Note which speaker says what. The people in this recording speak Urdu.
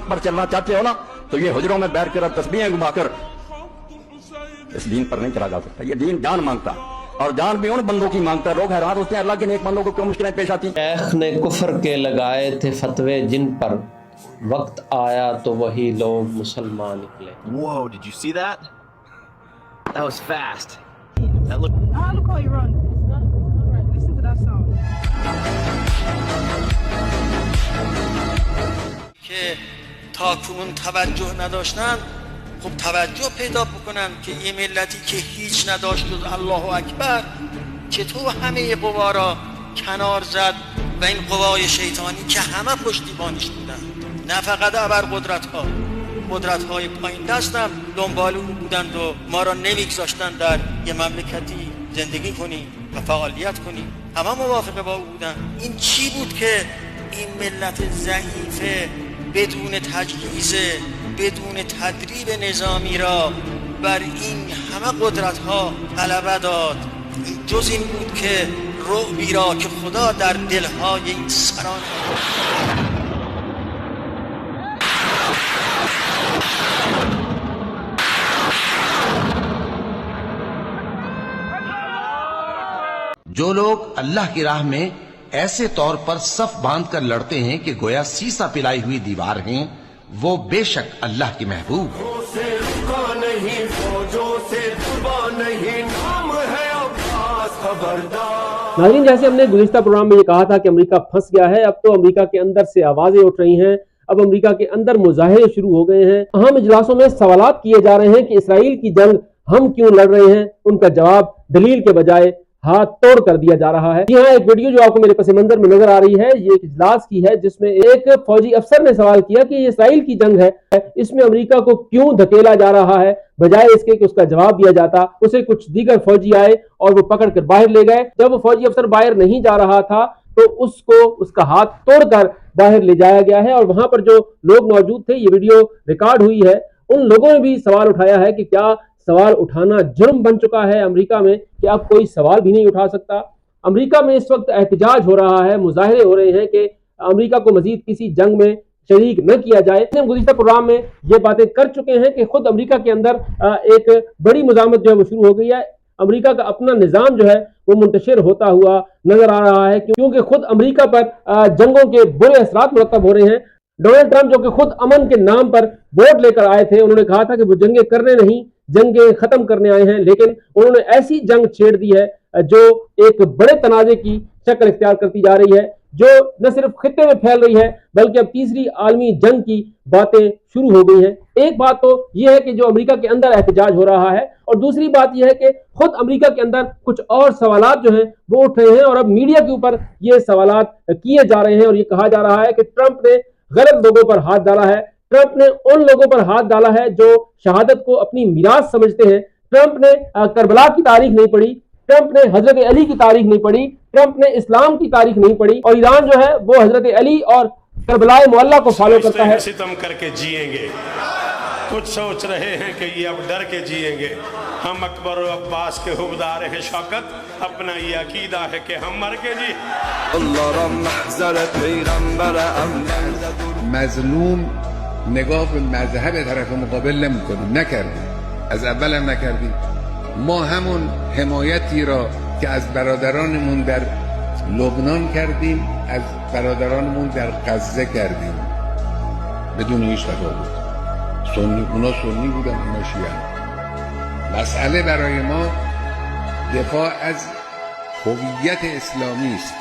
Speaker 1: پر چلنا چاہتے ہو نا تو یہ حجروں میں بیٹھ کر تسبیحیں گھما کر اس دین پر نہیں چلا جا سکتا. یہ دین جان مانگتا اور جان بھی ان بندوں کی مانگتا ہے. لوگ حیران ہوتے ہیں اللہ کے نیک بندوں کو کیوں مشکلیں پیش آتی ہیں.
Speaker 2: شیخ نے کفر کے لگائے تھے فتوے جن پر وقت آیا تو وہی لوگ مسلمان نکلے.
Speaker 3: Whoa, did you see that? That was fast. That looked...
Speaker 4: Ah, look how you run. All right, listen to that sound.
Speaker 5: که تا کنون توجه نداشتن خب توجه پیدا بکنن که یه ملتی که هیچ نداشت جز الله اکبر چطور همه قوا را کنار زد و این قوای شیطانی که همه پشتیبانش بودن نه فقط قدرت های پایین دستم دنبال او بودند و ما را نمیگذاشتن در یه مملکتی زندگی کنیم و فعالیت کنیم. همه موافقه با او بودن. این چی بود که این ملت ضعیفه بدون تجهیز بدون تدریب نظامی را بر این همه قدرت ها غلبه داد؟ جز این بود که رعبی را که خدا در دلهای این سران
Speaker 6: جو لوگ اللہ کی راہ میں ایسے طور پر صف باندھ کر لڑتے ہیں کہ گویا سیسا پلائی ہوئی دیوار ہیں وہ بے شک اللہ کے محبوب
Speaker 7: ناظرین، جیسے ہم نے گزشتہ پروگرام میں یہ کہا تھا کہ امریکہ پھنس گیا ہے، اب تو امریکہ کے اندر سے آوازیں اٹھ رہی ہیں، اب امریکہ کے اندر مظاہرے شروع ہو گئے ہیں، اہم اجلاسوں میں سوالات کیے جا رہے ہیں کہ اسرائیل کی جنگ ہم کیوں لڑ رہے ہیں. ان کا جواب دلیل کے بجائے ہاتھ توڑ کر دیا جا رہا ہے. یہاں ایک ویڈیو جو آپ کو میرے پس منظر میں نظر آ رہی ہے، یہ ایک اجلاس کی ہے جس میں ایک فوجی افسر نے سوال کیا کہ یہ اسرائیل کی جنگ ہے، اس میں امریکہ کو کیوں دھکیلا جا رہا ہے. بجائے اس کے کہ اس کا جواب دیا جاتا، اسے کچھ دیگر فوجی آئے اور وہ پکڑ کر باہر لے گئے. جب وہ فوجی افسر باہر نہیں جا رہا تھا تو اس کو اس کا ہاتھ توڑ کر باہر لے جایا گیا ہے. اور وہاں پر جو لوگ موجود تھے، یہ ویڈیو ریکارڈ ہوئی ہے، ان لوگوں نے بھی سوال اٹھایا ہے کہ کیا سوال اٹھانا جرم بن چکا ہے امریکہ میں کہ اب کوئی سوال بھی نہیں اٹھا سکتا. امریکہ میں اس وقت احتجاج ہو رہا ہے، مظاہرے ہو رہے ہیں کہ امریکہ کو مزید کسی جنگ میں شریک نہ کیا جائے. ہم گزشتہ پروگرام میں یہ باتیں کر چکے ہیں کہ خود امریکہ کے اندر ایک بڑی مزاحمت جو ہے وہ شروع ہو گئی ہے. امریکہ کا اپنا نظام جو ہے وہ منتشر ہوتا ہوا نظر آ رہا ہے کیونکہ خود امریکہ پر جنگوں کے برے اثرات مرتب ہو رہے ہیں. ڈونلڈ ٹرمپ جو کہ خود امن کے نام پر ووٹ لے کر آئے تھے، انہوں نے کہا تھا کہ وہ جنگیں کرنے نہیں، جنگیں ختم کرنے آئے ہیں، لیکن انہوں نے ایسی جنگ چھیڑ دی ہے جو ایک بڑے تنازع کی شکل اختیار کرتی جا رہی ہے، جو نہ صرف خطے میں پھیل رہی ہے بلکہ اب تیسری عالمی جنگ کی باتیں شروع ہو گئی ہیں. ایک بات تو یہ ہے کہ جو امریکہ کے اندر احتجاج ہو رہا ہے، اور دوسری بات یہ ہے کہ خود امریکہ کے اندر کچھ اور سوالات جو ہیں وہ اٹھ رہے ہیں اور اب میڈیا کے اوپر یہ سوالات کیے جا رہے ہیں. اور یہ کہا جا رہا ہے کہ ٹرمپ نے غلط لوگوں پر ہاتھ ڈالا ہے، ٹرمپ نے ان لوگوں پر ہاتھ ڈالا ہے جو شہادت کو اپنی میراث سمجھتے ہیں. ٹرمپ نے کربلا کی تاریخ نہیں پڑھی، ٹرمپ نے حضرت علی کی تاریخ نہیں پڑھی، ٹرمپ نے اسلام کی تاریخ نہیں پڑھی، اور ایران جو ہے وہ حضرت علی اور کربلا معلیٰ کو فالو کرتا ہے.
Speaker 8: ستم کر کے جئیں گے، کچھ سوچ رہے ہیں کہ یہ اب ڈر کے جئیں گے. ہم اکبر و عباس کے حقدار ہیں شوکت، اپنا یہ عقیدہ ہے کہ ہم مر کے جی.
Speaker 9: مظلوم نگاه به مذهب طرف مقابل نمی‌کنیم، نکردیم، از اول هم نکردیم. ما همون حمایتی را که از برادرانمون در لبنان کردیم، از برادرانمون در غزه کردیم بدون هیچ تفاوت. اونا سنی بودن، اونا شیعه. مسئله برای ما دفاع از هویت اسلامی است.